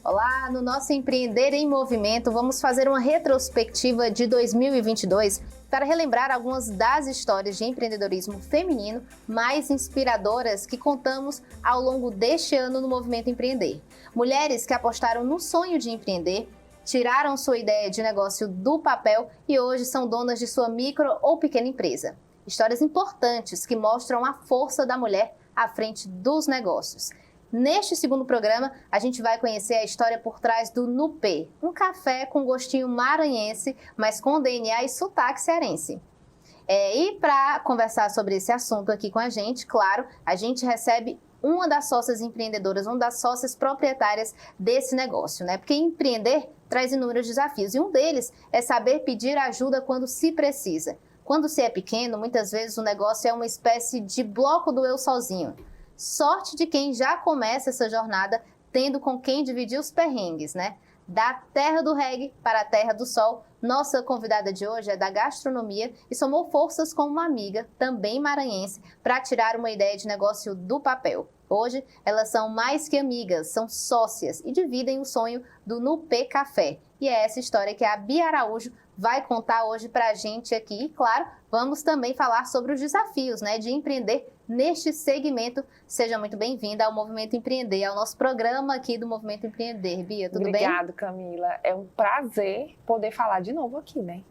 Olá, no nosso Empreender em Movimento, vamos fazer uma retrospectiva de 2022 para relembrar algumas das histórias de empreendedorismo feminino mais inspiradoras que contamos ao longo deste ano no Movimento Empreender. Mulheres que apostaram no sonho de empreender, tiraram sua ideia de negócio do papel e hoje são donas de sua micro ou pequena empresa. Histórias importantes que mostram a força da mulher à frente dos negócios. Neste segundo programa, a gente vai conhecer a história por trás do Nupê, um café com gostinho maranhense, mas com DNA e sotaque cearense. E para conversar sobre esse assunto aqui com a gente, claro, a gente recebe uma das sócias empreendedoras, uma das sócias proprietárias desse negócio, né? Porque empreender traz inúmeros desafios e um deles é saber pedir ajuda quando se precisa. Quando se é pequeno, muitas vezes o negócio é uma espécie de bloco do eu sozinho. Sorte de quem já começa essa jornada tendo com quem dividir os perrengues, né? Da terra do reggae para a terra do sol, nossa convidada de hoje é da gastronomia e somou forças com uma amiga, também maranhense, para tirar uma ideia de negócio do papel. Hoje, elas são mais que amigas, são sócias e dividem o sonho do Nupê Café. E é essa história que a Bia Araújo vai contar hoje para a gente aqui. E, claro, vamos também falar sobre os desafios, né, de empreender neste segmento. Seja muito bem-vinda ao Movimento Empreender, ao nosso programa aqui do Movimento Empreender. Bia, tudo bem? Obrigada, Camila. É um prazer poder falar de novo aqui, né?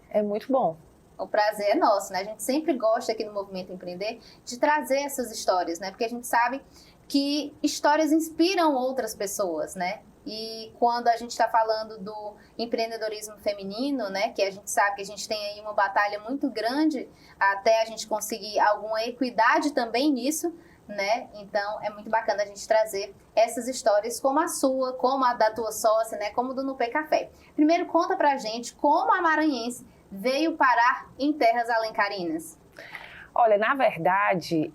É muito bom. O prazer é nosso, né? A gente sempre gosta aqui no Movimento Empreender de trazer essas histórias, né? Porque a gente sabe que histórias inspiram outras pessoas, né? E quando a gente está falando do empreendedorismo feminino, né, que a gente sabe que a gente tem aí uma batalha muito grande até a gente conseguir alguma equidade também nisso, né? Então é muito bacana a gente trazer essas histórias como a sua, como a da tua sócia, né, como do Nupê Café. Primeiro conta pra gente como a maranhense veio parar em terras alencarinas. Olha, na verdade,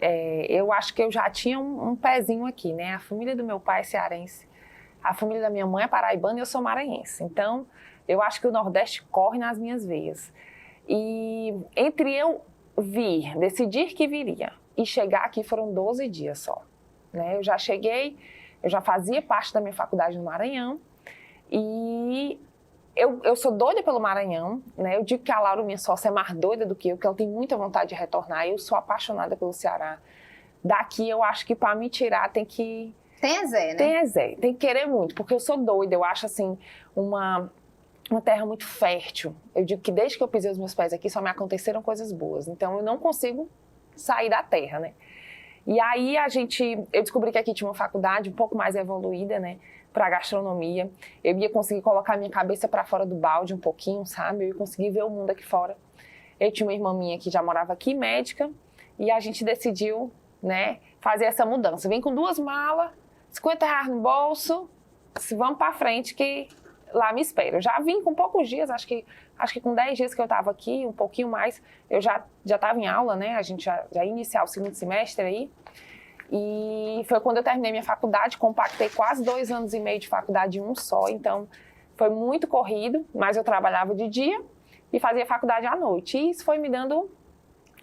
eu acho que eu já tinha um pezinho aqui, né? A família do meu pai é cearense. A família da minha mãe é paraibana e eu sou maranhense. Então, eu acho que o Nordeste corre nas minhas veias. E entre eu decidir que viria e chegar aqui foram 12 dias só. Né? Eu já cheguei, eu já fazia parte da minha faculdade no Maranhão e eu sou doida pelo Maranhão. Né? Eu digo que a Laura, minha sócia, é mais doida do que eu, porque ela tem muita vontade de retornar. Eu sou apaixonada pelo Ceará. Daqui eu acho que para me tirar tem que... Tem Zé, né? Tem Zé, tem que querer muito, porque eu sou doida, eu acho assim, uma terra muito fértil. Eu digo que desde que eu pisei os meus pés aqui só me aconteceram coisas boas, então eu não consigo sair da terra, né? E aí eu descobri que aqui tinha uma faculdade um pouco mais evoluída, né, para gastronomia. Eu ia conseguir colocar minha cabeça para fora do balde um pouquinho, sabe? Eu ia conseguir ver o mundo aqui fora. Eu tinha uma irmã minha que já morava aqui, médica, e a gente decidiu, né, fazer essa mudança. Vem com 2 malas, R$50 no bolso, vamos para frente que lá me espera. Eu já vim com poucos dias, acho que com 10 dias que eu estava aqui, um pouquinho mais, eu já estava em aula, né? A gente já ia iniciar o segundo semestre aí. E foi quando eu terminei minha faculdade, compactei quase 2 anos e meio de faculdade em um só, então foi muito corrido, mas eu trabalhava de dia e fazia faculdade à noite. E isso foi me dando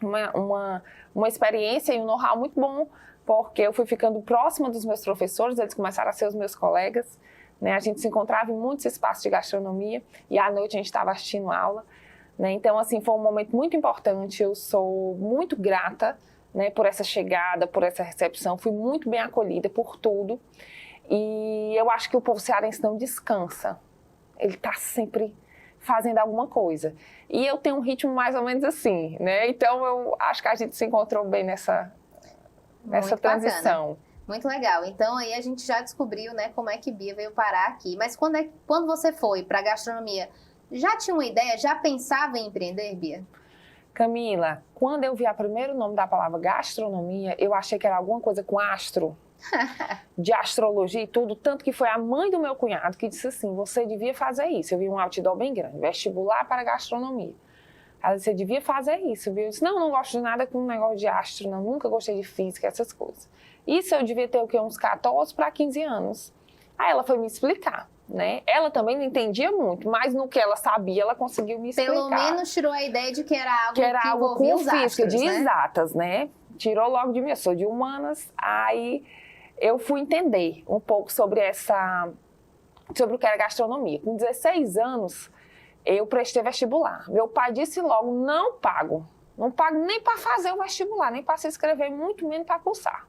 uma experiência e um know-how muito bom, porque eu fui ficando próxima dos meus professores, eles começaram a ser os meus colegas, né? A gente se encontrava em muitos espaços de gastronomia e à noite a gente estava assistindo aula, né? Então, assim, foi um momento muito importante, eu sou muito grata, né, por essa chegada, por essa recepção, fui muito bem acolhida por tudo e eu acho que o povo cearense não descansa, ele está sempre fazendo alguma coisa. E eu tenho um ritmo mais ou menos assim, né? Então, eu acho que a gente se encontrou bem nessa transição. Bacana. Muito legal. Então aí a gente já descobriu, né, como é que Bia veio parar aqui. Mas quando você foi para a gastronomia, já tinha uma ideia, já pensava em empreender, Bia? Camila, quando eu vi o primeiro nome da palavra gastronomia, eu achei que era alguma coisa com astro, de astrologia e tudo, tanto que foi a mãe do meu cunhado que disse assim, você devia fazer isso. Eu vi um outdoor bem grande, vestibular para gastronomia. Ela disse, você devia fazer isso, viu? Eu disse, não gosto de nada com um negócio de astro, não, nunca gostei de física, essas coisas. Isso eu devia ter o quê? Uns 14 para 15 anos. Aí ela foi me explicar, né? Ela também não entendia muito, mas no que ela sabia, ela conseguiu me explicar. Pelo menos tirou a ideia de que era algo que envolvia com física, astros, de exatas, né? Tirou logo de mim, eu sou de humanas, aí eu fui entender um pouco sobre sobre o que era gastronomia. Com 16 anos, eu prestei vestibular. Meu pai disse logo, não pago. Não pago nem para fazer o vestibular, nem para se inscrever, muito menos para cursar.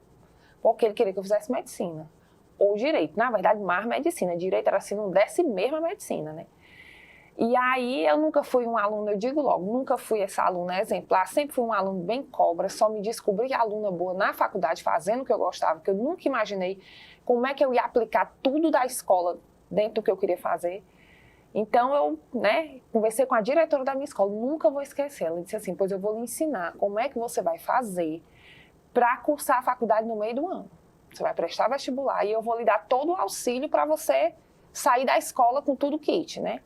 Porque ele queria que eu fizesse medicina. Ou direito. Na verdade, mais medicina. Direito era se não desse mesmo a medicina, né? E aí, eu nunca fui um aluno, eu digo logo, nunca fui essa aluna exemplar, sempre fui um aluno bem cobra, só me descobri aluna boa na faculdade, fazendo o que eu gostava, que eu nunca imaginei como é que eu ia aplicar tudo da escola dentro do que eu queria fazer. Então, eu, né, conversei com a diretora da minha escola, nunca vou esquecer. Ela disse assim, pois eu vou lhe ensinar como é que você vai fazer para cursar a faculdade no meio do ano. Você vai prestar vestibular e eu vou lhe dar todo o auxílio para você sair da escola com tudo kit, né?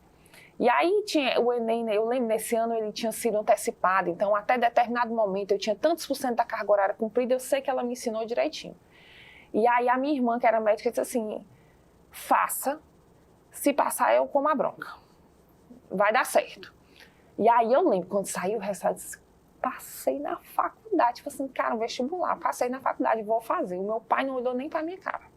E aí tinha o Enem, né? Eu lembro nesse ano ele tinha sido antecipado, então até determinado momento eu tinha tantos por cento da carga horária cumprida, eu sei que ela me ensinou direitinho. E aí a minha irmã, que era médica, disse assim, faça, se passar eu como a bronca, vai dar certo. E aí eu lembro, quando saiu o resultado, eu disse, passei na faculdade, tipo assim, cara, um vestibular, passei na faculdade, vou fazer. O meu pai não olhou nem pra minha cara.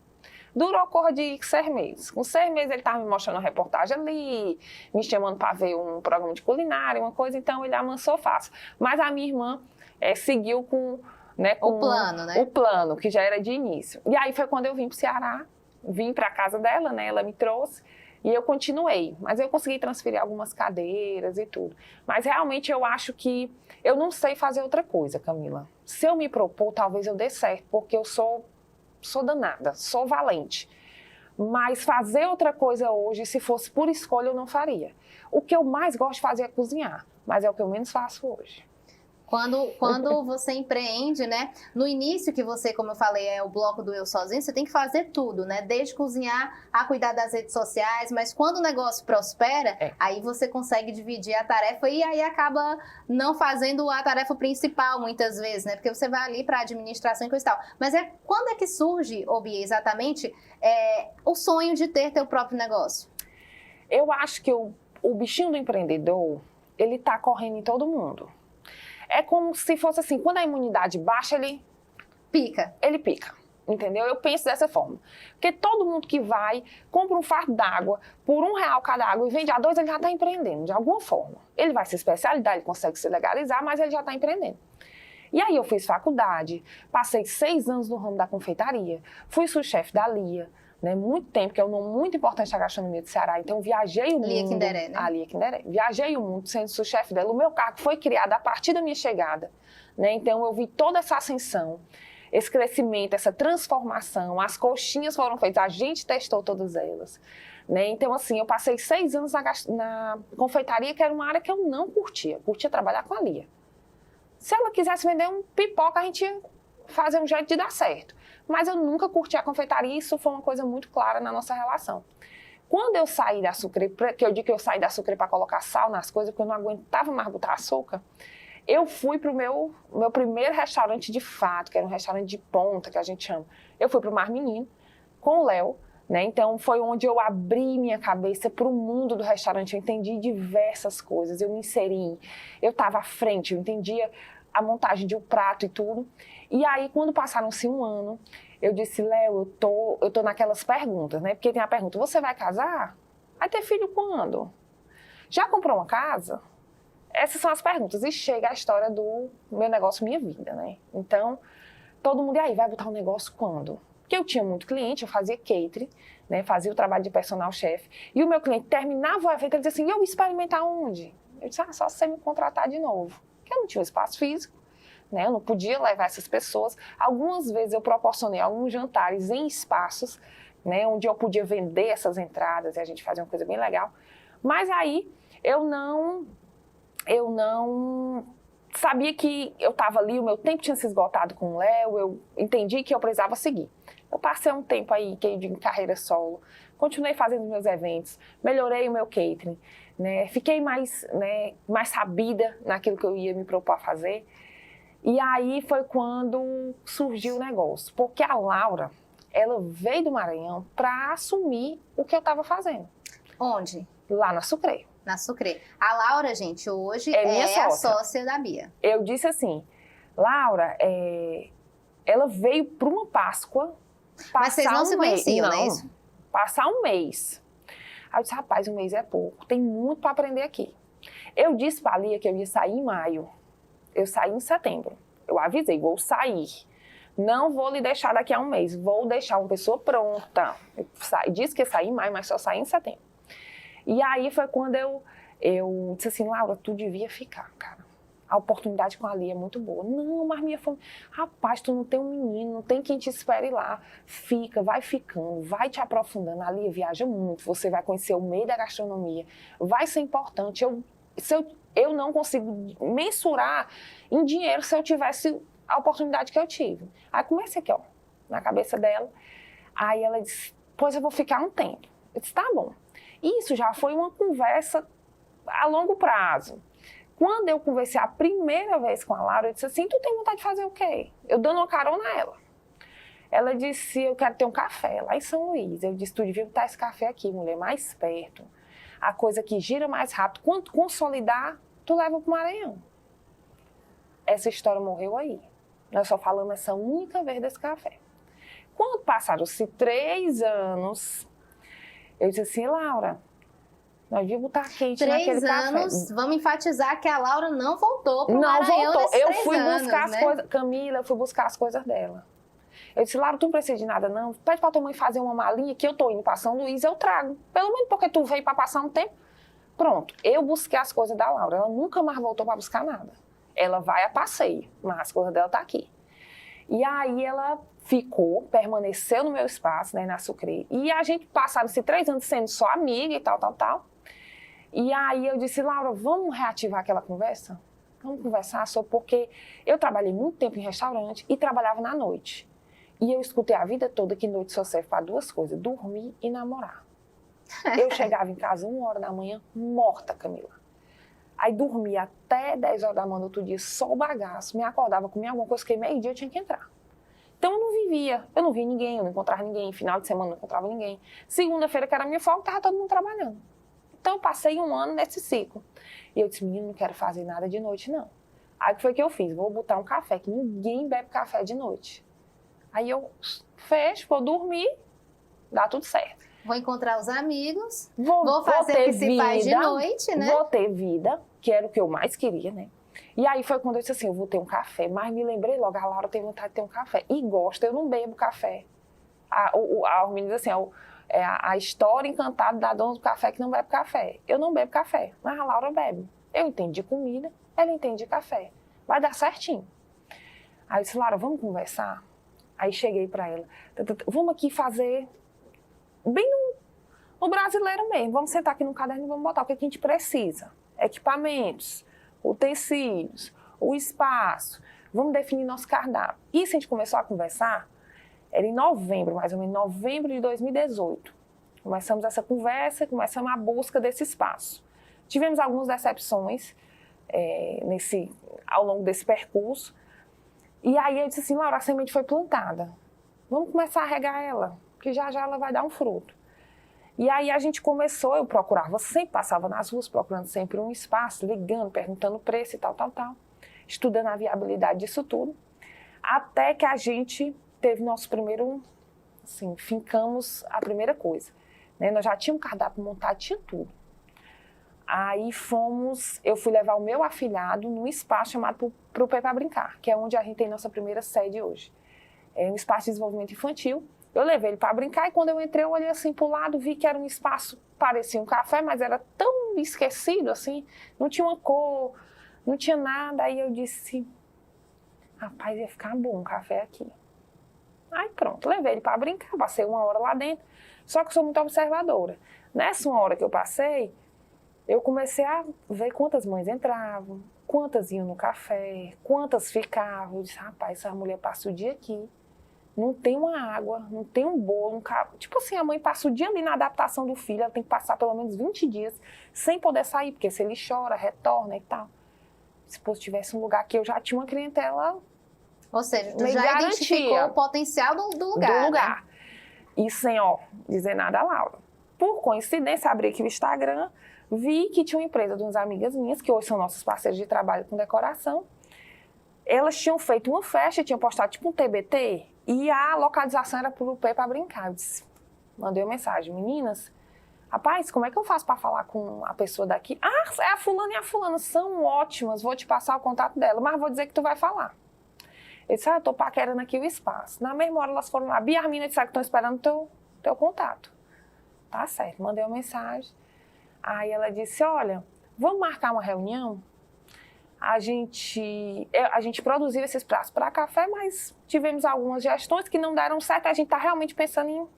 Durou cor de 6 meses. Com 6 meses ele estava me mostrando uma reportagem ali, me chamando para ver um programa de culinária, uma coisa, então ele amansou fácil. Mas a minha irmã seguiu com, né, com o plano, né? O plano, que já era de início. E aí foi quando eu vim para o Ceará, vim para a casa dela, né, ela me trouxe, e eu continuei. Mas eu consegui transferir algumas cadeiras e tudo. Mas realmente eu acho que eu não sei fazer outra coisa, Camila. Se eu me propor, talvez eu dê certo, porque eu sou danada, sou valente. Mas fazer outra coisa hoje, se fosse por escolha, eu não faria. O que eu mais gosto de fazer é cozinhar, mas é o que eu menos faço hoje. Quando você empreende, né? No início que você, como eu falei, é o bloco do eu sozinho, você tem que fazer tudo, né? Desde cozinhar a cuidar das redes sociais, mas quando o negócio prospera, aí você consegue dividir a tarefa e aí acaba não fazendo a tarefa principal muitas vezes, né? Porque você vai ali para administração e coisa e tal. Mas quando é que surge, Bia, exatamente, o sonho de ter teu próprio negócio? Eu acho que o bichinho do empreendedor, ele tá correndo em todo mundo. É como se fosse assim, quando a imunidade baixa, ele pica, entendeu? Eu penso dessa forma. Porque todo mundo que vai, compra um fardo d'água por R$1 cada água e vende a 2, ele já está empreendendo, de alguma forma. Ele vai se especializar, ele consegue se legalizar, mas ele já está empreendendo. E aí eu fiz faculdade, passei 6 anos no ramo da confeitaria, fui subchefe da Lia, né, muito tempo, que é um nome muito importante da gastronomia do Ceará. Então, viajei o mundo. Lia Kinderé, né? A Lia Kinderé. Viajei o mundo sendo subchefe dela. O meu cargo foi criado a partir da minha chegada, né? Então, eu vi toda essa ascensão, esse crescimento, essa transformação. As coxinhas foram feitas, a gente testou todas elas, né? Então, assim, eu passei 6 anos na confeitaria, que era uma área que eu não curtia. Curtia trabalhar com a Lia. Se ela quisesse vender um pipoca, a gente ia fazer um jeito de dar certo. Mas eu nunca curti a confeitaria e isso foi uma coisa muito clara na nossa relação. Quando eu saí da Sucre, que eu digo que eu saí da Sucre para colocar sal nas coisas, porque eu não aguentava mais botar açúcar, eu fui para o meu primeiro restaurante de fato, que era um restaurante de ponta, que a gente chama. Eu fui para o Mar Menino, com o Léo, né? Então foi onde eu abri minha cabeça para o mundo do restaurante, eu entendi diversas coisas, eu me inseri, eu estava à frente, eu entendia a montagem de um prato e tudo. E aí, quando passaram-se 1 ano, eu disse, Léo, eu tô naquelas perguntas, né? Porque tem a pergunta, você vai casar? Vai ter filho quando? Já comprou uma casa? Essas são as perguntas. E chega a história do meu negócio, minha vida, né? Então, todo mundo, e aí, vai botar um negócio quando? Porque eu tinha muito cliente, eu fazia catering, né? Fazia o trabalho de personal chef. E o meu cliente terminava o evento, ele dizia assim, e eu experimentar onde? Eu disse, só se você me contratar de novo. Porque eu não tinha um espaço físico, né? Eu não podia levar essas pessoas. Algumas vezes eu proporcionei alguns jantares em espaços, né? Onde eu podia vender essas entradas e a gente fazia uma coisa bem legal. Mas aí eu não sabia que eu estava ali, o meu tempo tinha se esgotado com o Léo, eu entendi que eu precisava seguir. Eu passei um tempo aí, que eu digo, em carreira solo, continuei fazendo meus eventos, melhorei o meu catering, né? Fiquei mais sabida naquilo que eu ia me propor a fazer. E aí foi quando surgiu o negócio, porque a Laura, ela veio do Maranhão para assumir o que eu estava fazendo. Onde? Lá na Sucre. Na Sucre. A Laura, gente, hoje minha a sócia da Bia. Eu disse assim, Laura, ela veio para uma Páscoa. Mas vocês não se conheciam, não é isso? Passar um mês. Aí eu disse, rapaz, um mês é pouco, tem muito para aprender aqui. Eu disse para a Lia que eu ia sair em maio. Eu saí em setembro. Eu avisei, vou sair. Não vou lhe deixar daqui a um mês, vou deixar uma pessoa pronta. Eu disse que ia sair em maio, mas só saí em setembro. E aí foi quando eu disse assim, Laura, tu devia ficar, cara. A oportunidade com a Lia é muito boa. Não, mas minha família... Rapaz, tu não tem um menino, não tem quem te espere lá. Fica, vai ficando, vai te aprofundando. A Lia viaja muito, você vai conhecer o meio da gastronomia. Vai ser importante. Eu não consigo mensurar em dinheiro se eu tivesse a oportunidade que eu tive. Aí comecei aqui, ó, na cabeça dela. Aí ela disse, pois eu vou ficar um tempo. Eu disse, tá bom. Isso já foi uma conversa a longo prazo. Quando eu conversei a primeira vez com a Laura, eu disse assim, tu tem vontade de fazer o quê? Eu dando uma carona a ela. Ela disse, eu quero ter um café lá em São Luís. Eu disse, tu devia botar esse café aqui, mulher, mais perto. A coisa que gira mais rápido. Quando consolidar, tu leva para o Maranhão. Essa história morreu aí. Nós só falamos essa única vez desse café. Quando passaram-se 3 anos, eu disse assim, Laura, nós devíamos botar quente naquele café. 3 anos, vamos enfatizar que a Laura não voltou para o Não Maranhão voltou. nesses Eu 3 fui anos, buscar as né? coisas. Camila, eu fui buscar as coisas dela. Eu disse, Laura, tu não precisa de nada, não. Pede pra tua mãe fazer uma malinha que eu tô indo pra São Luís, eu trago. Pelo menos porque tu veio pra passar um tempo. Pronto, eu busquei as coisas da Laura. Ela nunca mais voltou pra buscar nada. Ela vai a passeio, mas as coisas dela tá aqui. E aí ela ficou, permaneceu no meu espaço, né, na Sucre. E a gente passaram-se 3 anos sendo só amiga e tal. E aí eu disse, Laura, vamos reativar aquela conversa? Vamos conversar sobre porque eu trabalhei muito tempo em restaurante e trabalhava na noite. E eu escutei a vida toda que noite só serve para 2 coisas, dormir e namorar. Eu chegava em casa 1 hora da manhã, morta, Camila. Aí dormia até 10 horas da manhã no outro dia, só o bagaço. Me acordava, comia alguma coisa, que meio-dia eu tinha que entrar. Então eu não vivia, eu não via ninguém, eu não encontrava ninguém. Final de semana eu não encontrava ninguém. Segunda-feira, que era minha folga, estava todo mundo trabalhando. Então eu passei 1 ano nesse ciclo. E eu disse, menino, não quero fazer nada de noite, não. Aí o que foi que eu fiz? Vou botar um café, que ninguém bebe café de noite. Aí eu fecho, vou dormir, dá tudo certo. Vou encontrar os amigos, Vou fazer o ter que se faz de noite, né? Vou ter vida, que era o que eu mais queria, né? E aí foi quando eu disse assim, eu vou ter um café. Mas me lembrei logo, a Laura tem vontade de ter um café. E gosta, eu não bebo café. A menina diz assim, a história encantada da dona do café que não bebe café. Eu não bebo café, mas a Laura bebe. Eu entendo de comida, ela entende de café. Vai dar certinho. Aí eu disse, Laura, vamos conversar? Aí cheguei para ela, vamos aqui fazer bem no brasileiro mesmo. Vamos sentar aqui no caderno e vamos botar o que a gente precisa. Equipamentos, utensílios, o espaço. Vamos definir nosso cardápio. Isso a gente começou a conversar, era em novembro, mais ou menos, novembro de 2018. Começamos essa conversa, começamos a busca desse espaço. Tivemos algumas decepções ao longo desse percurso. E aí eu disse assim, Laura, a semente foi plantada. Vamos começar a regar ela, que já ela vai dar um fruto. E aí a gente começou, eu procurava sempre, passava nas ruas, procurando sempre um espaço, ligando, perguntando o preço e tal. Estudando a viabilidade disso tudo. Até que a gente teve nosso primeiro, assim, fincamos a primeira coisa. Né? Nós já tínhamos um cardápio montado, tinha tudo. Aí eu fui levar o meu afilhado num espaço chamado Pro Pé para Brincar, que é onde a gente tem nossa primeira sede hoje. É um espaço de desenvolvimento infantil. Eu levei ele para brincar e quando eu entrei, eu olhei assim pro lado, vi que era um espaço, parecia um café, mas era tão esquecido assim, não tinha uma cor, não tinha nada. Aí eu disse, rapaz, ia ficar bom um café aqui. Aí pronto, levei ele para brincar, passei 1 hora lá dentro, só que eu sou muito observadora. Nessa 1 hora que eu passei, eu comecei a ver quantas mães entravam, quantas iam no café, quantas ficavam. Eu disse, rapaz, essa mulher passa o dia aqui, não tem uma água, não tem um bolo, tipo assim, a mãe passa o dia ali na adaptação do filho, ela tem que passar pelo menos 20 dias sem poder sair, porque se ele chora, retorna e tal. Se fosse tivesse um lugar que eu já tinha uma clientela. Ou seja, tu já identificou o potencial do lugar. Do lugar. Né? E sem, dizer nada a Laura. Por coincidência, abri aqui o Instagram, vi que tinha uma empresa de umas amigas minhas, que hoje são nossos parceiros de trabalho com decoração. Elas tinham feito uma festa, tinham postado tipo um TBT, e a localização era Pro Pé para Brincar. Eu disse, mandei uma mensagem, meninas, rapaz, como é que eu faço para falar com a pessoa daqui? Ah, é a fulana e a fulana, são ótimas, vou te passar o contato dela, mas vou dizer que tu vai falar. Ele disse, eu tô paquerando aqui o espaço. Na mesma hora elas foram lá, Bia, as meninas disseram que estão esperando teu contato. Tá certo, mandei uma mensagem. Aí ela disse, olha, vamos marcar uma reunião? A gente produziu esses pratos para café, mas tivemos algumas gestões que não deram certo. A gente está realmente pensando em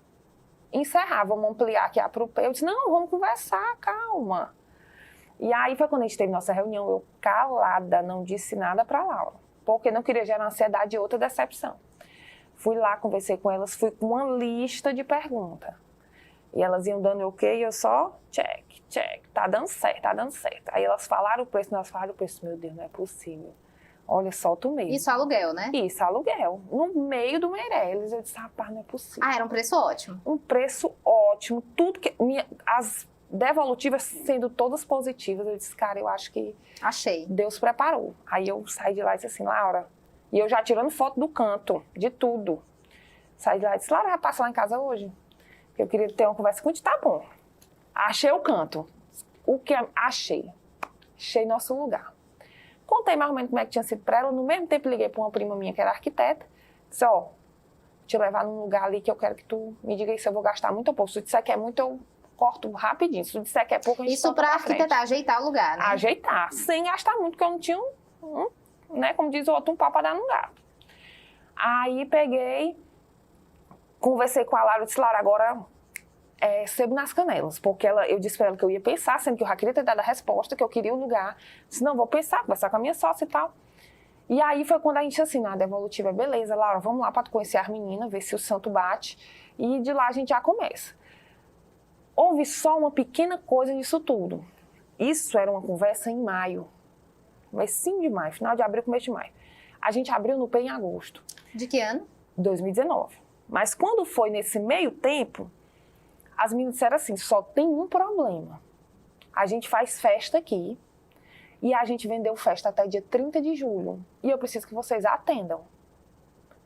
encerrar, vamos ampliar aqui a Prupê. Eu disse, não, vamos conversar, calma. E aí foi quando a gente teve nossa reunião, eu calada, não disse nada para Laura, porque não queria gerar ansiedade e outra decepção. Fui lá, conversei com elas, fui com uma lista de perguntas. E elas iam dando ok, eu só check, tá dando certo, tá dando certo. Aí elas falaram o preço, meu Deus, não é possível. Olha, solta o meio. Isso aluguel, né? Isso, aluguel. No meio do Meireles, eu disse, rapaz, não é possível. Ah, era um preço ótimo. Um preço ótimo, tudo que... as devolutivas sendo todas positivas, eu disse, cara, eu acho que... Achei. Deus preparou. Aí eu saí de lá e disse assim, Laura, e eu já tirando foto do canto, de tudo. Saí de lá e disse, Laura, vai passar lá em casa hoje? Eu queria ter uma conversa contigo, tá bom. Achei o canto. O que achei? Achei nosso lugar. Contei mais ou menos como é que tinha sido para ela. No mesmo tempo liguei para uma prima minha que era arquiteta. Disse, ó, te levar num lugar ali que eu quero que tu me diga se eu vou gastar muito ou pouco. Se tu disser que é muito, eu corto rapidinho. Se tu disser que é pouco, a gente isso para arquitetar, ajeitar o lugar, né? Ajeitar, sem gastar muito, porque eu não tinha né, como diz o outro, um pau para dar no gato. Aí peguei, conversei com a Lara, disse, Lara, agora sebo nas canelas, porque eu disse para ela que eu ia pensar, sendo que eu já queria ter dado a resposta, que eu queria o lugar. Disse, não, vou pensar, conversar com a minha sócia e tal. E aí foi quando a gente assinou a devolutiva, beleza, Laura, vamos lá para tu conhecer as meninas, ver se o santo bate, e de lá a gente já começa. Houve só uma pequena coisa nisso tudo. Isso era uma conversa em maio, comecinho de maio, final de abril, começo de maio. A gente abriu no PE em agosto. De que ano? 2019. Mas quando foi nesse meio tempo, as meninas disseram assim, só tem um problema. A gente faz festa aqui e a gente vendeu festa até dia 30 de julho. E eu preciso que vocês atendam.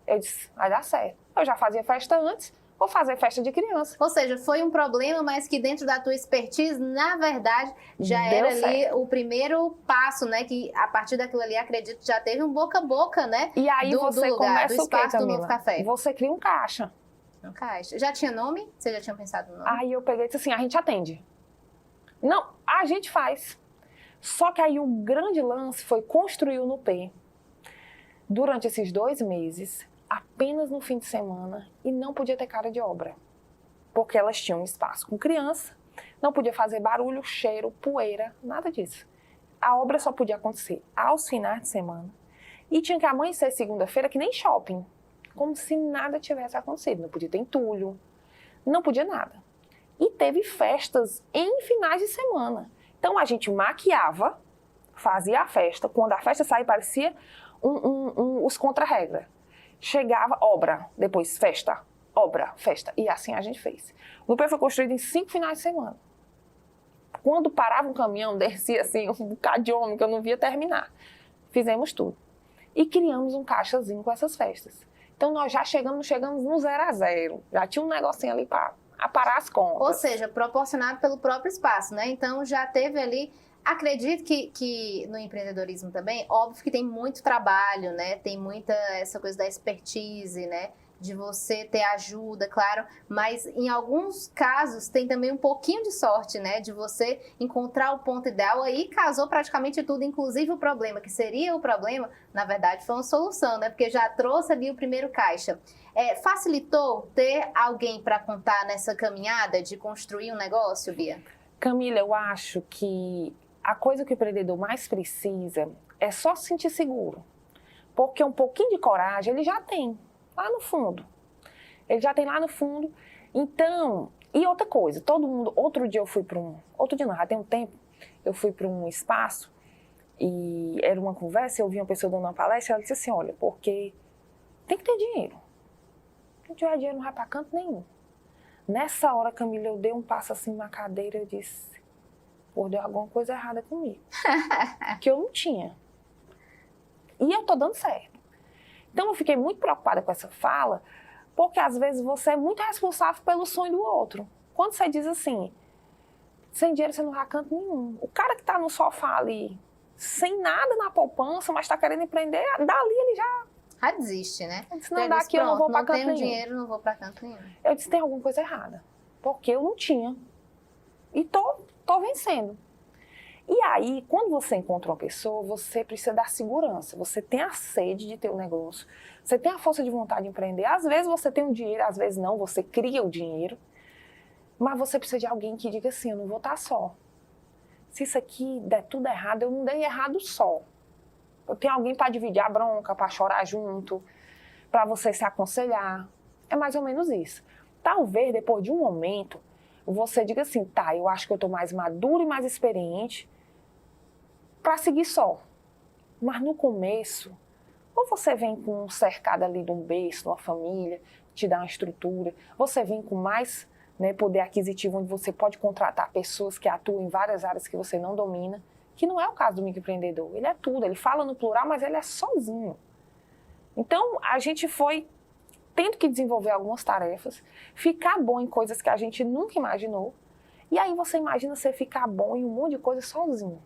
Eu disse, vai dar certo. Eu já fazia festa antes, vou fazer festa de criança. Ou seja, foi um problema, mas que dentro da tua expertise, na verdade, já Deu era ali certo. o primeiro passo, né? Que a partir daquilo ali, acredito, já teve um boca a boca, né? E aí do você lugar, começa do o quê, espaço do Camila? Novo Café. Você cria um caixa. Um caixa. Já tinha nome? Vocês já tinham pensado no nome? Aí eu peguei e disse assim, a gente atende. Não, a gente faz. Só que aí o grande lance foi construir o Nupê. Durante esses 2 meses, apenas no fim de semana, e não podia ter cara de obra. Porque elas tinham um espaço com criança, não podia fazer barulho, cheiro, poeira, nada disso. A obra só podia acontecer aos finais de semana. E tinha que amanhecer segunda-feira que nem shopping. Como se nada tivesse acontecido. Não podia ter entulho, não podia nada. E teve festas em finais de semana. Então a gente maquiava, fazia a festa. Quando a festa saía, parecia os contra-regra. Chegava, obra, depois festa, obra, festa. E assim a gente fez. O Nupê foi construído em 5 finais de semana. Quando parava um caminhão, descia assim, um bocado de homem que eu não via terminar. Fizemos tudo. E criamos um caixazinho com essas festas. Então nós já chegamos no 0 a 0. Já tinha um negocinho ali para aparar as contas. Ou seja, proporcionado pelo próprio espaço, né? Então já teve ali... Acredito que no empreendedorismo também, óbvio que tem muito trabalho, né? Tem muita essa coisa da expertise, né? De você ter ajuda, claro, mas em alguns casos tem também um pouquinho de sorte, né? De você encontrar o ponto ideal, aí casou praticamente tudo, inclusive o problema, que seria o problema, na verdade foi uma solução, né? Porque já trouxe ali o primeiro caixa. Facilitou ter alguém para contar nessa caminhada de construir um negócio, Bia? Camila, eu acho que a coisa que o empreendedor mais precisa é só se sentir seguro. Porque um pouquinho de coragem ele já tem. Lá no fundo. Ele já tem lá no fundo. Então, e outra coisa, todo mundo, outro dia eu fui para outro dia não, já tem um tempo, eu fui para um espaço e era uma conversa, eu vi uma pessoa dando uma palestra, ela disse assim, olha, porque tem que ter dinheiro. Se não tiver dinheiro não vai para canto nenhum. Nessa hora, Camila, eu dei um passo assim na cadeira, eu disse, pô, deu alguma coisa errada comigo. Que eu não tinha. E eu tô dando certo. Então, eu fiquei muito preocupada com essa fala, porque às vezes você é muito responsável pelo sonho do outro. Quando você diz assim, Sem dinheiro você não vai a canto nenhum. O cara que está no sofá ali, sem nada na poupança, mas está querendo empreender, dali ele já desiste, né? Se não dá aqui, eu não vou para canto nenhum. Não tenho dinheiro, não vou para canto nenhum. Eu disse, tem alguma coisa errada. Porque eu não tinha. E tô vencendo. E aí, quando você encontra uma pessoa, você precisa dar segurança. Você tem a sede de ter um negócio. Você tem a força de vontade de empreender. Às vezes você tem o dinheiro, às vezes não. Você cria o dinheiro. Mas você precisa de alguém que diga assim, eu não vou estar só. Se isso aqui der tudo errado, eu não dei errado só. Eu tenho alguém para dividir a bronca, para chorar junto, para você se aconselhar. É mais ou menos isso. Talvez, depois de um momento, você diga assim, tá, eu acho que eu estou mais maduro e mais experiente para seguir só. Mas no começo, ou você vem com um cercado ali de um berço, de uma família, te dá uma estrutura, você vem com mais poder aquisitivo, onde você pode contratar pessoas que atuam em várias áreas que você não domina, que não é o caso do microempreendedor. Ele é tudo, ele fala no plural, mas ele é sozinho. Então, a gente foi tendo que desenvolver algumas tarefas, ficar bom em coisas que a gente nunca imaginou, e aí você imagina você ficar bom em um monte de coisa sozinho.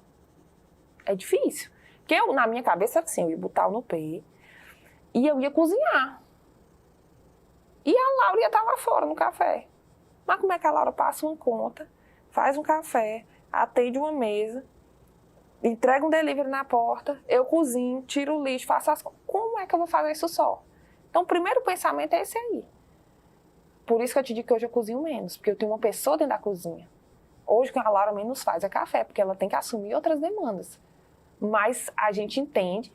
É difícil. Porque eu, na minha cabeça, assim, eu ia botar o no pé e eu ia cozinhar. E a Laura ia estar lá fora no café. Mas como é que a Laura passa uma conta, faz um café, atende uma mesa, entrega um delivery na porta, eu cozinho, tiro o lixo, faço as coisas. Como é que eu vou fazer isso só? Então, o primeiro pensamento é esse aí. Por isso que eu te digo que hoje eu cozinho menos, porque eu tenho uma pessoa dentro da cozinha. Hoje, o que a Laura menos faz é café, porque ela tem que assumir outras demandas. Mas a gente entende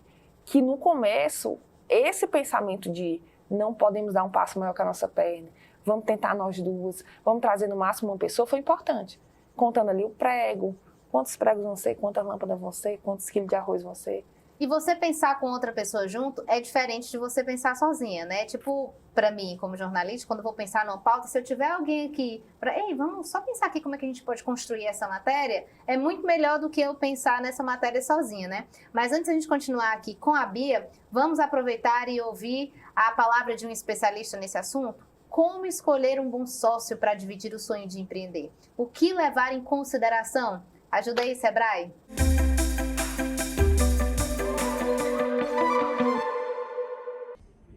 que no começo, esse pensamento de não podemos dar um passo maior que a nossa perna, vamos tentar nós duas, vamos trazer no máximo uma pessoa, foi importante. Contando ali o prego, quantos pregos vão ser, quantas lâmpadas vão ser, quantos quilos de arroz vão ser. E você pensar com outra pessoa junto é diferente de você pensar sozinha, né? Tipo, pra mim, como jornalista, quando eu vou pensar numa pauta, se eu tiver alguém aqui ei, vamos só pensar aqui como é que a gente pode construir essa matéria, é muito melhor do que eu pensar nessa matéria sozinha, né? Mas antes de a gente continuar aqui com a Bia, vamos aproveitar e ouvir a palavra de um especialista nesse assunto? Como escolher um bom sócio para dividir o sonho de empreender? O que levar em consideração? Ajuda aí, Sebrae.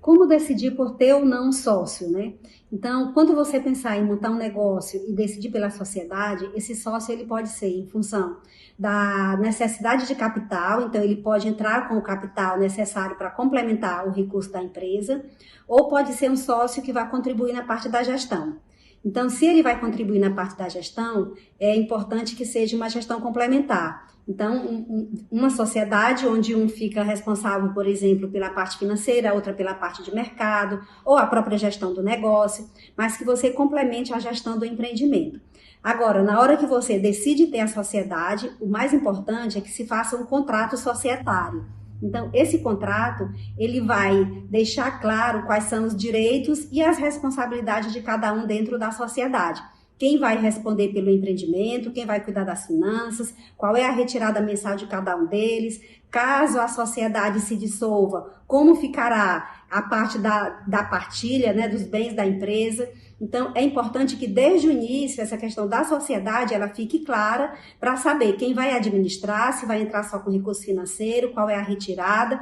Como decidir por ter ou não um sócio, né? Então, quando você pensar em montar um negócio e decidir pela sociedade, esse sócio ele pode ser em função da necessidade de capital, então ele pode entrar com o capital necessário para complementar o recurso da empresa, ou pode ser um sócio que vai contribuir na parte da gestão. Então, se ele vai contribuir na parte da gestão, é importante que seja uma gestão complementar. Então, uma sociedade onde um fica responsável, por exemplo, pela parte financeira, a outra pela parte de mercado, ou a própria gestão do negócio, mas que você complemente a gestão do empreendimento. Agora, na hora que você decide ter a sociedade, o mais importante é que se faça um contrato societário. Então, esse contrato, ele vai deixar claro quais são os direitos e as responsabilidades de cada um dentro da sociedade. Quem vai responder pelo empreendimento, quem vai cuidar das finanças, qual é a retirada mensal de cada um deles. Caso a sociedade se dissolva, como ficará a parte da partilha, né, dos bens da empresa. Então, é importante que desde o início, essa questão da sociedade, ela fique clara para saber quem vai administrar, se vai entrar só com recurso financeiro, qual é a retirada,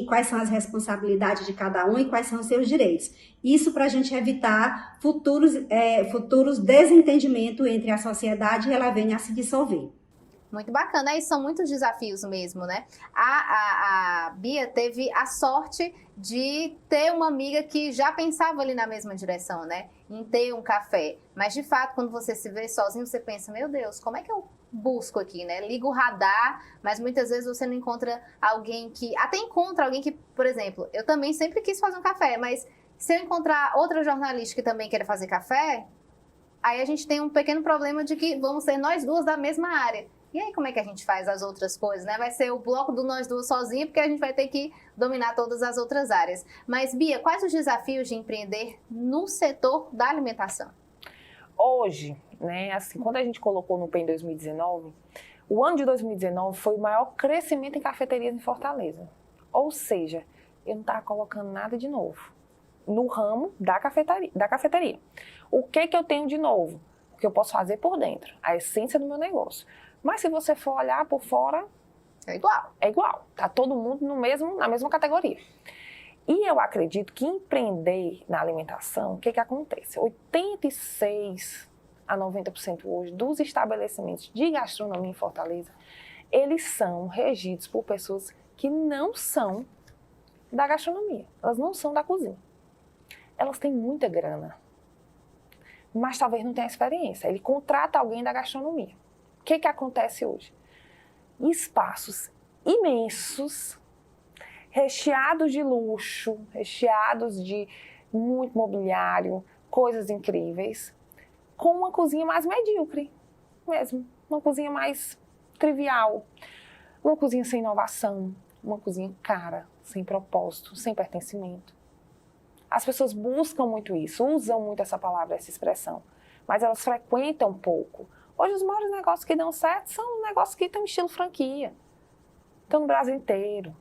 quais são as responsabilidades de cada um e quais são os seus direitos. Isso para a gente evitar futuros desentendimentos entre a sociedade e ela venha a se dissolver. Muito bacana, e são muitos desafios mesmo, né? A Bia teve a sorte de ter uma amiga que já pensava ali na mesma direção, né? Em ter um café. Mas, de fato, quando você se vê sozinho, você pensa, meu Deus, como é que eu busco aqui, né? Liga o radar, mas muitas vezes você não encontra alguém que... Até encontra alguém que, por exemplo, eu também sempre quis fazer um café, mas se eu encontrar outra jornalista que também queira fazer café, aí a gente tem um pequeno problema de que vamos ser nós duas da mesma área. E aí, como é que a gente faz as outras coisas, né? Vai ser o bloco do nós duas sozinha, porque a gente vai ter que dominar todas as outras áreas. Mas, Bia, quais os desafios de empreender no setor da alimentação? Hoje, né, assim, quando a gente colocou no PEN em 2019, o ano de 2019 foi o maior crescimento em cafeterias em Fortaleza. Ou seja, eu não estava colocando nada de novo no ramo da cafeteria. O que eu tenho de novo? o que eu posso fazer por dentro, a essência do meu negócio. Mas se você for olhar por fora, é igual. É igual. Tá todo mundo na mesma categoria. E eu acredito que empreender na alimentação, o que acontece? 86 a 90% hoje dos estabelecimentos de gastronomia em Fortaleza, eles são regidos por pessoas que não são da gastronomia. Elas não são da cozinha. Elas têm muita grana, mas talvez não tenha experiência. Ele contrata alguém da gastronomia. O que acontece hoje? Espaços imensos, recheados de luxo, recheados de muito mobiliário, coisas incríveis, com uma cozinha mais medíocre mesmo, uma cozinha mais trivial, uma cozinha sem inovação, uma cozinha cara, sem propósito, sem pertencimento. As pessoas buscam muito isso, usam muito essa palavra, essa expressão, mas elas frequentam pouco. Hoje os maiores negócios que dão certo são negócios que estão em estilo franquia. Estão no Brasil inteiro.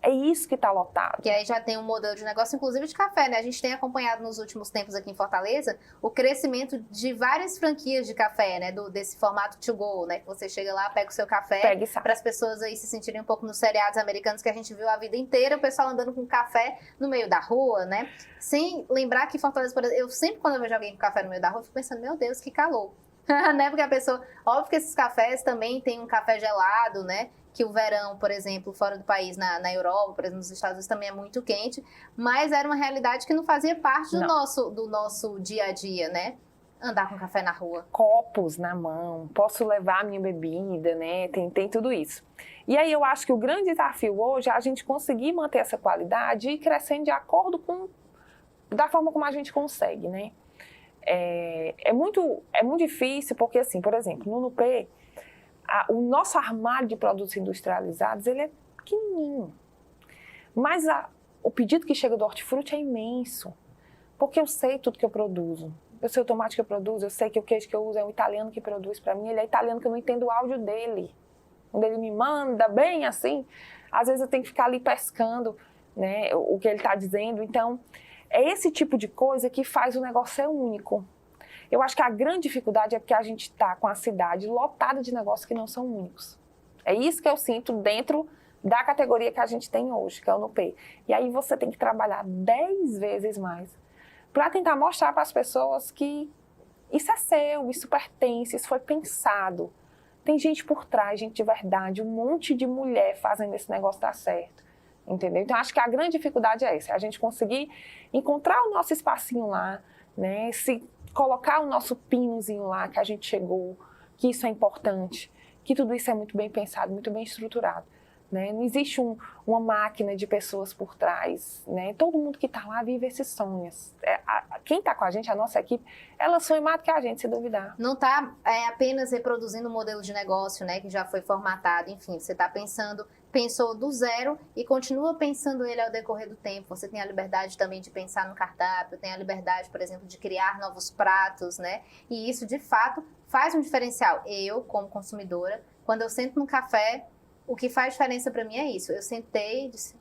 É isso que está lotado. Que aí já tem um modelo de negócio, inclusive de café, né? A gente tem acompanhado nos últimos tempos aqui em Fortaleza o crescimento de várias franquias de café, né? Desse formato to go, né? Que você chega lá, pega o seu café, para as pessoas aí se sentirem um pouco nos seriados americanos que a gente viu a vida inteira, o pessoal andando com café no meio da rua, né? Sem lembrar que Fortaleza, por exemplo, eu sempre quando eu vejo alguém com café no meio da rua, eu fico pensando, meu Deus, que calor. Né? Porque a pessoa, óbvio que esses cafés também tem um café gelado, né? Que o verão, por exemplo, fora do país, na Europa, por exemplo, nos Estados Unidos também é muito quente, mas era uma realidade que não fazia parte do nosso dia a dia, né? Andar com café na rua. Copos na mão, posso levar a minha bebida, né? Tem tudo isso. E aí eu acho que o grande desafio hoje é a gente conseguir manter essa qualidade e ir crescendo de acordo da forma como a gente consegue, né? É muito difícil, porque assim, por exemplo, no Nupê, o nosso armário de produtos industrializados, ele é pequenininho. Mas o pedido que chega do hortifruti é imenso. Porque eu sei tudo que eu produzo. Eu sei o tomate que eu produzo, eu sei que o queijo que eu uso é um italiano que produz para mim. Ele é italiano que eu não entendo o áudio dele. Quando ele me manda bem assim, às vezes eu tenho que ficar ali pescando, né, o que ele está dizendo. Então, é esse tipo de coisa que faz o negócio ser único. Eu acho que a grande dificuldade é porque a gente está com a cidade lotada de negócios que não são únicos. É isso que eu sinto dentro da categoria que a gente tem hoje, que é o Nupê. E aí você tem que trabalhar 10 vezes mais para tentar mostrar para as pessoas que isso é seu, isso pertence, isso foi pensado. Tem gente por trás, gente de verdade, um monte de mulher fazendo esse negócio dar certo. Entendeu? Então, acho que a grande dificuldade é essa, é a gente conseguir encontrar o nosso espacinho lá, né? Colocar o nosso pinozinho lá, que a gente chegou, que isso é importante, que tudo isso é muito bem pensado, muito bem estruturado. Né? Não existe uma máquina de pessoas por trás. Né? Todo mundo que está lá vive esses sonhos. Quem está com a gente, a nossa equipe, ela sonha mais do que a gente, se duvidar. Não está apenas reproduzindo um modelo de negócio, né, que já foi formatado. Enfim, você está pensou do zero e continua pensando ele ao decorrer do tempo. Você tem a liberdade também de pensar no cardápio, tem a liberdade, por exemplo, de criar novos pratos, né? E isso, de fato, faz um diferencial. Eu, como consumidora, quando eu sento no café, o que faz diferença para mim é isso. Eu sentei e disse,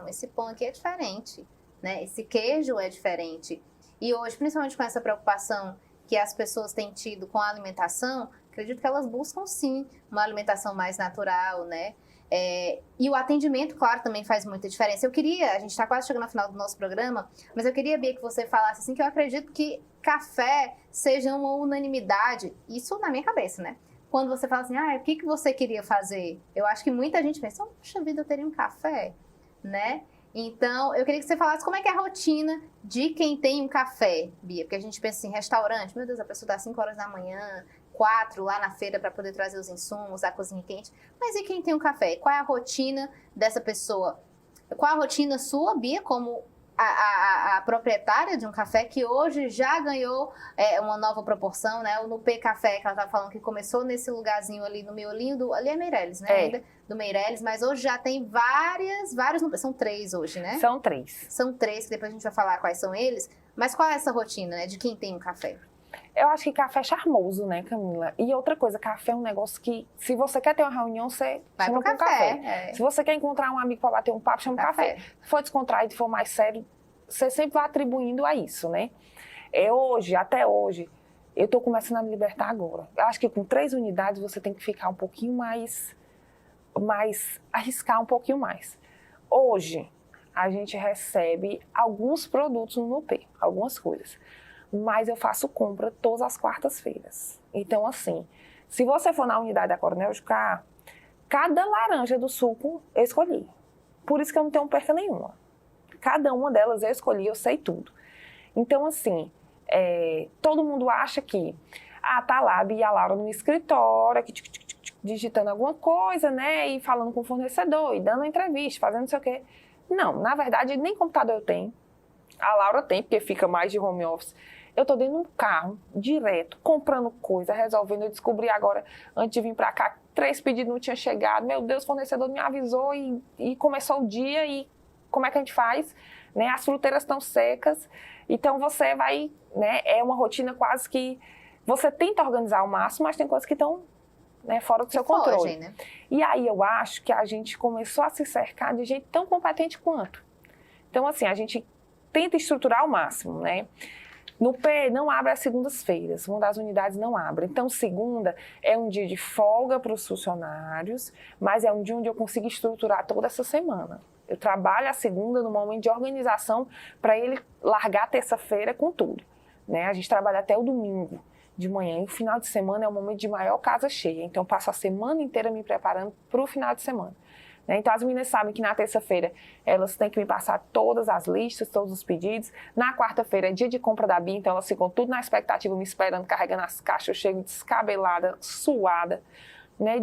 esse pão aqui é diferente, né? Esse queijo é diferente. E hoje, principalmente com essa preocupação que as pessoas têm tido com a alimentação, acredito que elas buscam, sim, uma alimentação mais natural, né? E o atendimento, claro, também faz muita diferença. A gente está quase chegando ao final do nosso programa, mas eu queria, Bia, que você falasse assim, que eu acredito que café seja uma unanimidade, isso na minha cabeça, né? Quando você fala assim, o que você queria fazer? Eu acho que muita gente pensa, poxa vida, eu teria um café, né? Então, eu queria que você falasse como é que é a rotina de quem tem um café, Bia, porque a gente pensa assim, restaurante, meu Deus, a pessoa dá 5 horas da manhã, 4 lá na feira para poder trazer os insumos, a cozinha quente. Mas e quem tem um café? Qual é a rotina dessa pessoa? Qual a rotina sua, Bia, como a proprietária de um café que hoje já ganhou uma nova proporção, né? O Nupê Café, que ela estava falando que começou nesse lugarzinho ali no miolinho ali é Meireles, né? Ainda, do Meireles, mas hoje já tem vários são 3 hoje, né? São 3. São 3, que depois a gente vai falar quais são eles. Mas qual é essa rotina, né? De quem tem um café? Eu acho que café é charmoso, né, Camila? E outra coisa, café é um negócio que, se você quer ter uma reunião, você chama com café. Se você quer encontrar um amigo para bater um papo, chama café. Se for descontraído, se for mais sério, você sempre vai atribuindo a isso, né? Até hoje, eu estou começando a me libertar agora. Eu acho que com 3 unidades você tem que ficar um pouquinho mais arriscar um pouquinho mais. Hoje, a gente recebe alguns produtos no Nupê, algumas coisas. Mas eu faço compra todas as quartas-feiras. Então, assim, se você for na unidade da Coronel Jucá, cada laranja do suco eu escolhi. Por isso que eu não tenho perca nenhuma. Cada uma delas eu escolhi, eu sei tudo. Então, assim, todo mundo acha que tá lá a Bia e a Laura no escritório, aqui, digitando alguma coisa, né, e falando com o fornecedor, e dando entrevista, fazendo não sei o quê. Não, na verdade, nem computador eu tenho. A Laura tem, porque fica mais de home office. Eu tô dentro de um carro, direto, comprando coisa, resolvendo. Eu descobri agora, antes de vir pra cá, 3 pedidos não tinham chegado. Meu Deus, o fornecedor me avisou e começou o dia e como é que a gente faz? Né? As fruteiras estão secas, então você vai, né, é uma rotina quase que você tenta organizar ao máximo, mas tem coisas que estão, né, fora do seu controle. Né? E aí eu acho que a gente começou a se cercar de gente tão competente quanto. Então, assim, a gente tenta estruturar ao máximo, né? No P não abre às segundas-feiras, uma das unidades não abre. Então, segunda é um dia de folga para os funcionários, mas é um dia onde eu consigo estruturar toda essa semana. Eu trabalho a segunda no momento de organização para ele largar terça-feira com tudo, né? A gente trabalha até o domingo de manhã e o final de semana é o momento de maior casa cheia. Então, eu passo a semana inteira me preparando para o final de semana. Então, as meninas sabem que na terça-feira elas têm que me passar todas as listas, todos os pedidos. Na quarta-feira é dia de compra da Bia, então elas ficam tudo na expectativa, me esperando, carregando as caixas. Eu chego descabelada, suada. Né?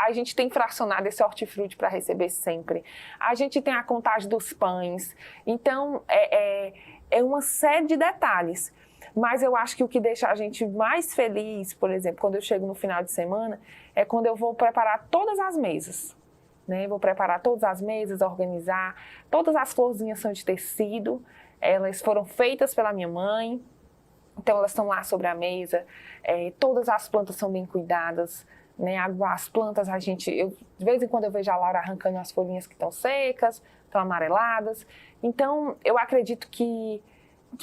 A gente tem fracionado esse hortifruti para receber sempre. A gente tem a contagem dos pães. Então, é uma série de detalhes. Mas eu acho que o que deixa a gente mais feliz, por exemplo, quando eu chego no final de semana, é quando eu vou preparar todas as mesas. Né? Vou preparar todas as mesas, organizar. Todas as florzinhas são de tecido. Elas foram feitas pela minha mãe. Então, elas estão lá sobre a mesa. Todas as plantas são bem cuidadas. Né? As plantas, de vez em quando eu vejo a Laura arrancando as folhinhas que estão secas, estão amareladas. Então, eu acredito que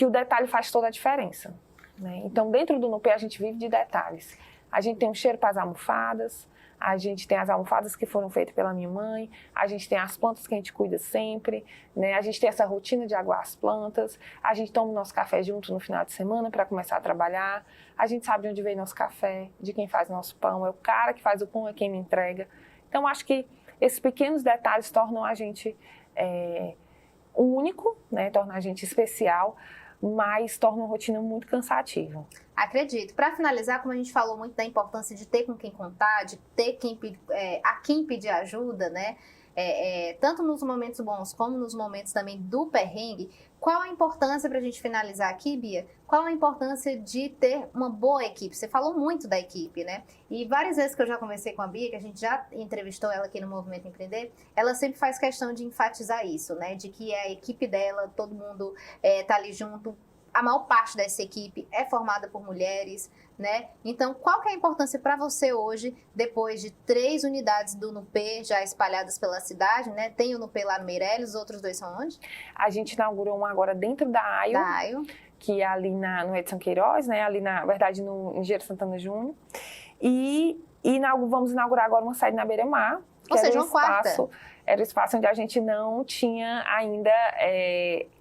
o detalhe faz toda a diferença. Né? Então, dentro do Nupê, a gente vive de detalhes. A gente tem um cheiro para as almofadas, a gente tem as almofadas que foram feitas pela minha mãe, a gente tem as plantas que a gente cuida sempre, né? A gente tem essa rotina de aguar as plantas, a gente toma o nosso café junto no final de semana para começar a trabalhar, a gente sabe de onde vem nosso café, de quem faz nosso pão, é o cara que faz o pão, é quem me entrega. Então, acho que esses pequenos detalhes tornam a gente único, né? Tornam a gente especial, mas torna uma rotina muito cansativa. Acredito. Para finalizar, como a gente falou muito da importância de ter com quem contar, de ter a quem pedir ajuda, né? Tanto nos momentos bons como nos momentos também do perrengue, qual a importância, para a gente finalizar aqui, Bia, qual a importância de ter uma boa equipe? Você falou muito da equipe, né? E várias vezes que eu já conversei com a Bia, que a gente já entrevistou ela aqui no Movimento Empreender, ela sempre faz questão de enfatizar isso, né? De que a equipe dela, todo mundo tá ali junto. A maior parte dessa equipe é formada por mulheres, né? Então, qual que é a importância para você hoje, depois de 3 unidades do Nupê já espalhadas pela cidade, né? Tem o Nupê lá no Meireles, os outros 2 são onde? A gente inaugurou uma agora dentro da AIO, que é ali no Edson Queiroz, né? Ali, na verdade, no Engenheiro Santana Júnior. E vamos inaugurar agora uma sede na Beira-Mar. Ou seja, uma quarta. Era o espaço onde a gente não tinha ainda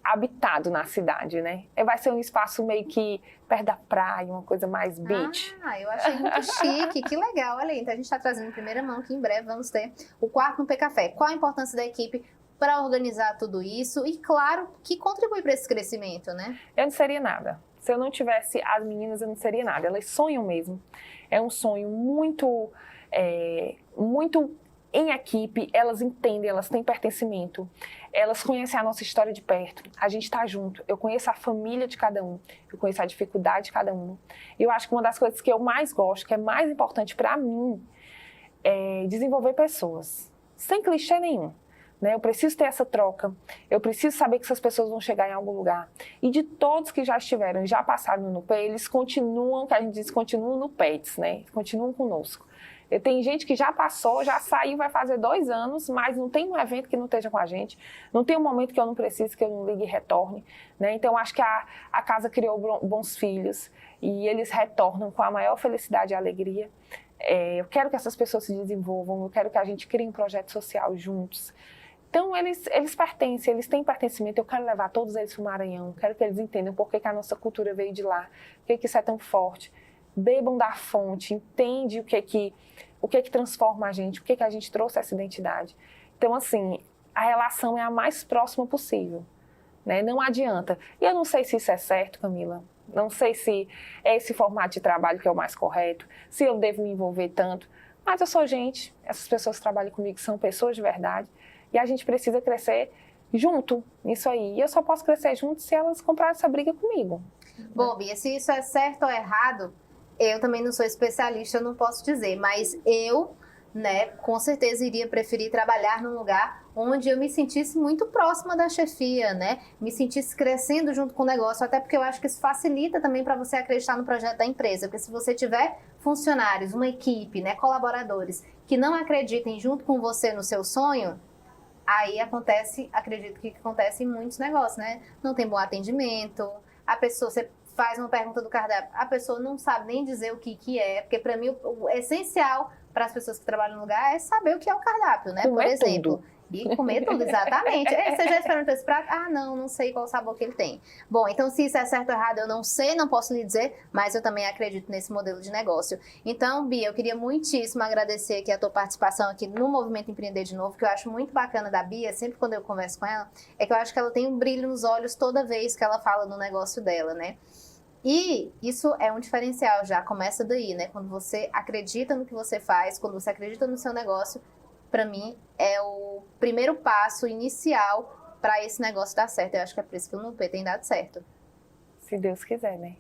habitado na cidade, né? Vai ser um espaço meio que perto da praia, uma coisa mais beach. Eu achei muito chique, que legal. Olha aí, então a gente está trazendo em primeira mão que em breve vamos ter o quarto Nupê Café. Qual a importância da equipe para organizar tudo isso? E claro, que contribui para esse crescimento, né? Eu não seria nada. Se eu não tivesse as meninas, eu não seria nada. Elas sonham mesmo. É um sonho muito em equipe, elas entendem, elas têm pertencimento, elas conhecem a nossa história de perto, a gente está junto, eu conheço a família de cada um, eu conheço a dificuldade de cada um. E eu acho que uma das coisas que eu mais gosto, que é mais importante para mim, é desenvolver pessoas, sem clichê nenhum. Né? Eu preciso ter essa troca, eu preciso saber que essas pessoas vão chegar em algum lugar. E de todos que já estiveram e já passaram no Nupê, eles continuam, que a gente diz, continuam no PETS, né? Continuam conosco. Tem gente que já passou, já saiu, vai fazer 2 anos, mas não tem um evento que não esteja com a gente, não tem um momento que eu não precise, que eu não ligue e retorne, né? Então, acho que a casa criou bons filhos e eles retornam com a maior felicidade e alegria. Eu quero que essas pessoas se desenvolvam, eu quero que a gente crie um projeto social juntos. Então, eles pertencem, eles têm pertencimento. Eu quero levar todos eles para o Maranhão, quero que eles entendam por que a nossa cultura veio de lá, por que isso é tão forte. Bebam da fonte, entende o que transforma a gente, por que a gente trouxe essa identidade. Então, assim, a relação é a mais próxima possível, né? Não adianta. E eu não sei se isso é certo, Camila, não sei se é esse formato de trabalho que é o mais correto, se eu devo me envolver tanto, mas eu sou gente, essas pessoas que trabalham comigo são pessoas de verdade, e a gente precisa crescer junto nisso aí. E eu só posso crescer junto se elas comprarem essa briga comigo. Bom, Bia, se isso é certo ou errado, eu também não sou especialista, eu não posso dizer, mas eu, né, com certeza iria preferir trabalhar num lugar onde eu me sentisse muito próxima da chefia, né, me sentisse crescendo junto com o negócio, até porque eu acho que isso facilita também para você acreditar no projeto da empresa, porque se você tiver funcionários, uma equipe, né, colaboradores que não acreditem junto com você no seu sonho, aí acredito que acontece em muitos negócios, né, não tem bom atendimento, a pessoa, você faz uma pergunta do cardápio, a pessoa não sabe nem dizer o que é, porque para mim o essencial para as pessoas que trabalham no lugar é saber o que é o cardápio, né? Comer por exemplo. tudo. E comer tudo, exatamente. Você já experimentou esse prato? Ah, não sei qual o sabor que ele tem. Bom, então se isso é certo ou errado, eu não sei, não posso lhe dizer, mas eu também acredito nesse modelo de negócio. Então, Bia, eu queria muitíssimo agradecer aqui a tua participação aqui no Movimento Empreender de Novo, que eu acho muito bacana da Bia, sempre quando eu converso com ela, é que eu acho que ela tem um brilho nos olhos toda vez que ela fala no negócio dela, né? E isso é um diferencial, já começa daí, né? Quando você acredita no que você faz, quando você acredita no seu negócio, para mim é o primeiro passo inicial para esse negócio dar certo. Eu acho que é por isso que o NUP tem dado certo. Se Deus quiser, né?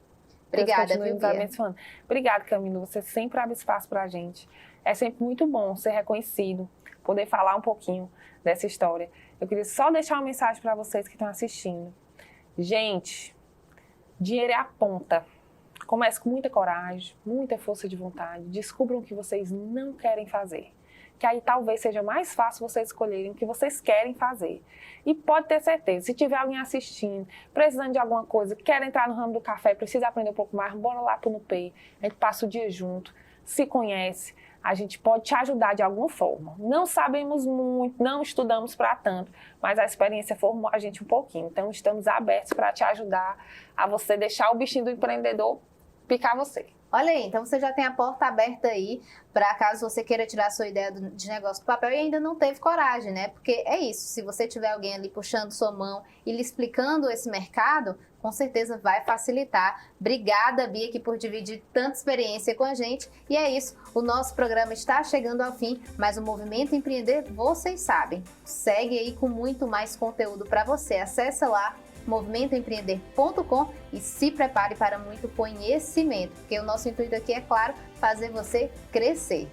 Obrigada, Deus continue nos abençoando. Obrigada, Camila. Você sempre abre espaço para a gente. É sempre muito bom ser reconhecido, poder falar um pouquinho dessa história. Eu queria só deixar uma mensagem para vocês que estão assistindo. Gente, dinheiro é a ponta. Comece com muita coragem, muita força de vontade. Descubram o que vocês não querem fazer. Que aí talvez seja mais fácil vocês escolherem o que vocês querem fazer. E pode ter certeza, se tiver alguém assistindo, precisando de alguma coisa, quer entrar no ramo do café, precisa aprender um pouco mais, bora lá pro NUP. A gente passa o dia junto, se conhece, a gente pode te ajudar de alguma forma. Não sabemos muito, não estudamos para tanto, mas a experiência formou a gente um pouquinho. Então, estamos abertos para te ajudar a você deixar o bichinho do empreendedor picar você. Olha aí, então você já tem a porta aberta aí para caso você queira tirar a sua ideia de negócio do papel e ainda não teve coragem, né? Porque é isso, se você tiver alguém ali puxando sua mão e lhe explicando esse mercado, com certeza vai facilitar. Obrigada, Bia, aqui por dividir tanta experiência com a gente. E é isso, o nosso programa está chegando ao fim, mas o Movimento Empreender, vocês sabem, segue aí com muito mais conteúdo para você. Acessa lá movimentoempreender.com e se prepare para muito conhecimento, porque o nosso intuito aqui é, claro, fazer você crescer.